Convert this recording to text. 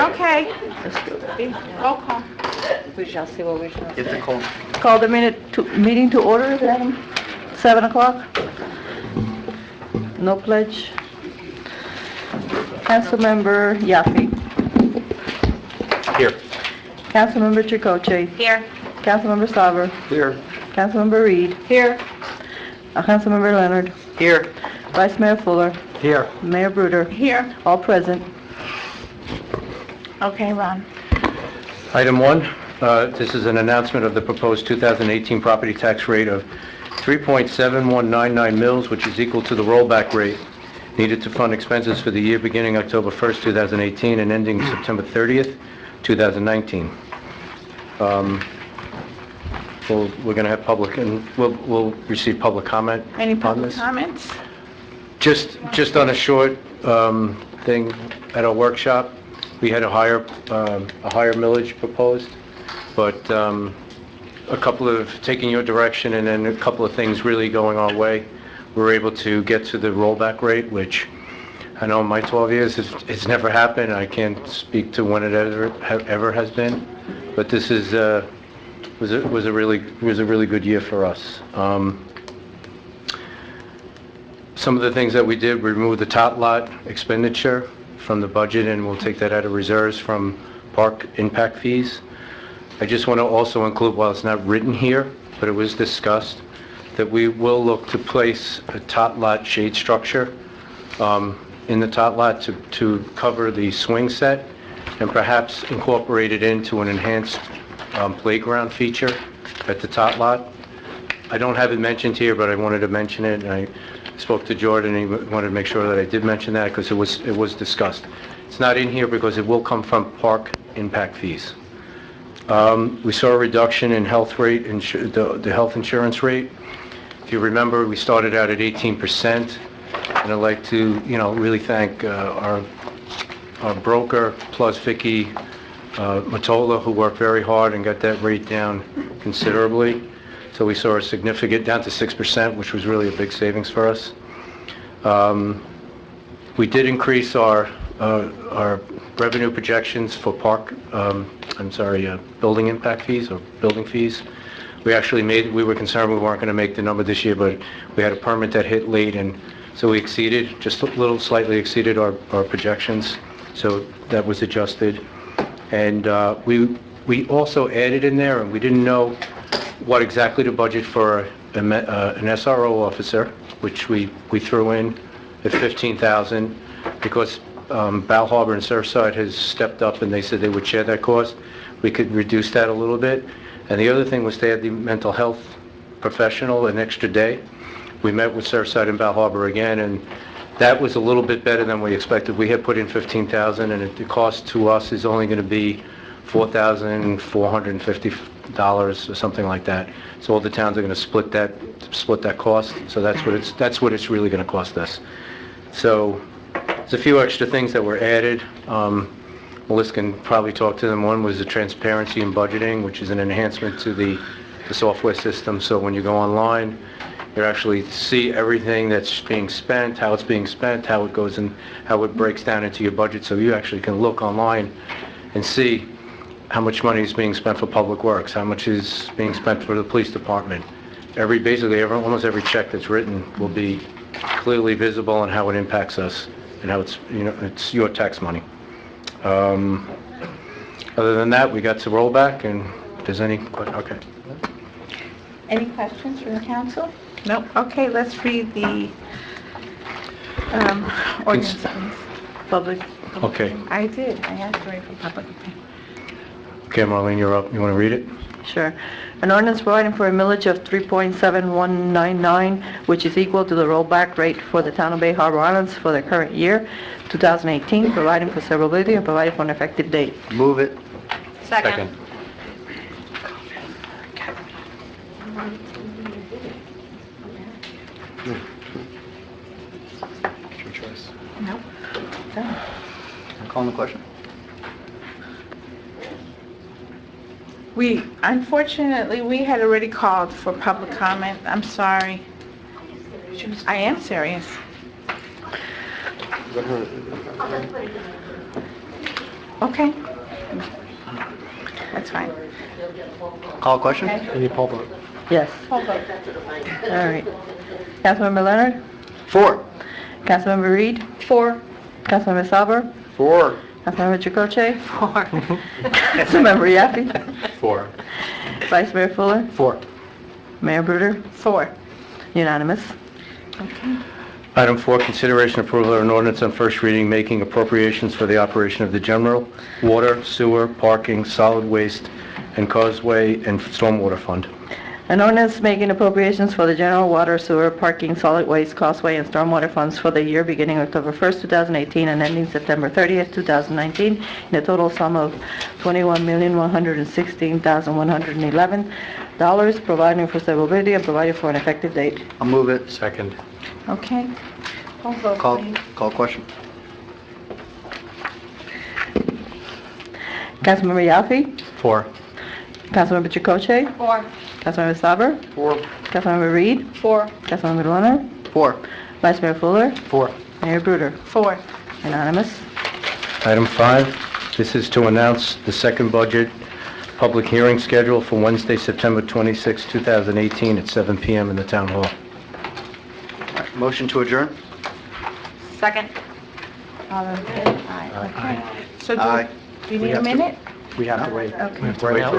Okay, Let's do it. roll call. We shall see what we shall. Get the call. Call the meeting to order at 7 o'clock. No pledge. Councilmember Yaffe. Here. Councilmember Chicoche. Here. Councilmember Staver. Here. Councilmember Reed. Here. Councilmember Leonard. Here. Vice Mayor Fuller. Here. Mayor Bruder. Here. All present. Okay, Ron. Item 1, this is an announcement of the proposed 2018 property tax rate of 3.7199 mils, which is equal to the rollback rate needed to fund expenses for the year beginning October 1st, 2018 and ending September 30th, 2019. We're going to have public, and we'll receive public comment Any on public this. comments? Just on a short thing, at our workshop, we had a higher millage proposed, but a couple of, taking your direction and then a couple of things really going our way, we were able to get to the rollback rate, which I know in my 12 years, it's never happened. I can't speak to when it ever has been, but this is was a really good year for us. Some of the things that we did, we removed the tot lot expenditure from the budget, and we'll take that out of reserves from park impact fees. I just want to also include, while it's not written here, but it was discussed, that we will look to place a tot lot shade structure in the tot lot to cover the swing set and perhaps incorporate it into an enhanced playground feature at the tot lot. I don't have it mentioned here, but I wanted to mention it, and I spoke to Jordan, and he wanted to make sure that I did mention that because it was discussed. It's not in here because it will come from park impact fees. We saw a reduction in health rate, the health insurance rate. If you remember, we started out at 18%, and I'd like to, really thank our broker, plus Vicky Matola, who worked very hard and got that rate down considerably. So we saw a significant, down to 6%, which was really a big savings for us. We did increase our revenue projections for building impact fees or building fees. We were concerned we weren't going to make the number this year, but we had a permit that hit late, and so we exceeded, just a little slightly exceeded our projections. So that was adjusted. And we also added in there, and we didn't know what exactly to budget for an SRO officer, which we threw in at $15,000 because Bal Harbor and Surfside has stepped up and they said they would share that cost. We could reduce that a little bit. And the other thing was they had the mental health professional an extra day. We met with Surfside and Bal Harbor again, and that was a little bit better than we expected. We had put in $15,000, and the cost to us is only going to be $4,450 or something like that. So all the towns are going to split that cost. So that's what it's really going to cost us. So there's a few extra things that were added. Melissa can probably talk to them. One was the transparency in budgeting, which is an enhancement to the software system. So when you go online, you actually see everything that's being spent, how it's being spent, how it goes and how it breaks down into your budget. So you actually can look online and see how much money is being spent for public works, how much is being spent for the police department. Almost every check that's written will be clearly visible on how it impacts us and how it's your tax money. Other than that, we got to roll back, and if there's any question, okay. Any questions from the council? Nope. Okay, let's read the ordinance, please. Public. Okay. I did. I asked for it for public. Okay, Marlene, you're up. You want to read it? Sure. An ordinance providing for a millage of 3.7199, which is equal to the rollback rate for the town of Bay Harbor Islands for the current year, 2018, providing for severability and providing for an effective date. Move it. Second. Your choice. Nope. Calling the question. Unfortunately, we had already called for public comment. I'm sorry. I am serious. Okay. That's fine. Call question? Okay. Any poll vote? Yes. Hold on. All right. Councilmember Leonard? 4. Councilmember Reed? 4. Councilmember Salver? 4. Councilmember Chicoche? 4. Councilmember Yaffe? 4. Vice Mayor Fuller? 4. Mayor Bruder? 4. Unanimous. Okay. Item 4, consideration approval of an ordinance on first reading making appropriations for the operation of the general water, sewer, parking, solid waste, and causeway and stormwater fund. An ordinance making appropriations for the general water, sewer, parking, solid waste, causeway, and stormwater funds for the year beginning October 1st, 2018, and ending September 30th, 2019, in a total sum of $21,116,111, providing for severability and providing for an effective date. I'll move it. Second. Okay. Call vote, Call please. question? Councilmember Yaffe? 4. Councilmember Chicoche? 4. Councilmember Saber? 4. Councilmember Reed? 4. Councilmember Leonard? 4. Vice Mayor Fuller? 4. Mayor Bruder? 4. Unanimous. Item 5, this is to announce the second budget public hearing schedule for Wednesday, September 26, 2018, at 7 p.m. in the Town Hall. Motion to adjourn? Second. All in favor? Aye. Okay. So Aye. do you need a minute? We have to wait. Okay. Right now.